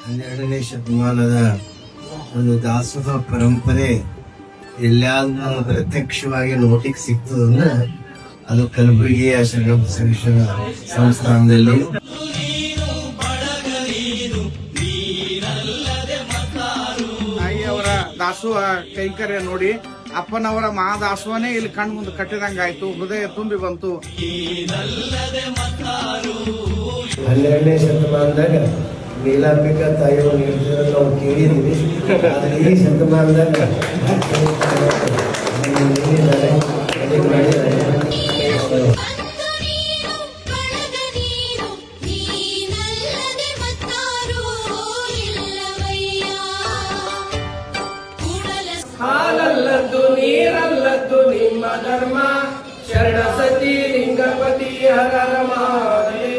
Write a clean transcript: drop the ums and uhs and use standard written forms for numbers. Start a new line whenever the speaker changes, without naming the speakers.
12ನೇ ಶತಮಾನದ ಒಂದು ದಾಸೋಹ ಪರಂಪರೆ ಎಲ್ಲಾದ್ರೂ ಪ್ರತ್ಯಕ್ಷವಾಗಿ ನೋಟಿಗೆ ಸಿಗ್ತದಂದ್ರೆ ಅದು ಕಲಬುರಗಿಯ ಶರಣಬಸವೇಶ್ವರ ಸಂಸ್ಥಾನದಲ್ಲಿ.
ತಾಯಿಯವರ ದಾಸೋಹ ಕೈಂಕರ್ಯ ನೋಡಿ ಅಪ್ಪನವರ ಮಹಾದಾಸೋಹನೇ ಇಲ್ಲಿ ಕಣ್ಣು ಮುಂದೆ ಕಟ್ಟಿದಂಗಾಯ್ತು, ಹೃದಯ ತುಂಬಿ ಬಂತು.
12ನೇ ಶತಮಾನದಾಗ ನೀಲಾಂಬಿಕಾ ತಾಯಿಯವರು ಹೇಳ್ತಿರೋದು ನಾವು ಕೇಳಿದ್ದೀವಿ. ಆದರೆ ಈ ಶತಮಾನದಾಗ
ಹಾಲಲ್ಲದ್ದು ನೀರಲ್ಲದ್ದು ನಿಮ್ಮ ಧರ್ಮ ಶರಣ ಸತಿ ಲಿಂಗಪತಿ ಹರ ರಮಾರೇ.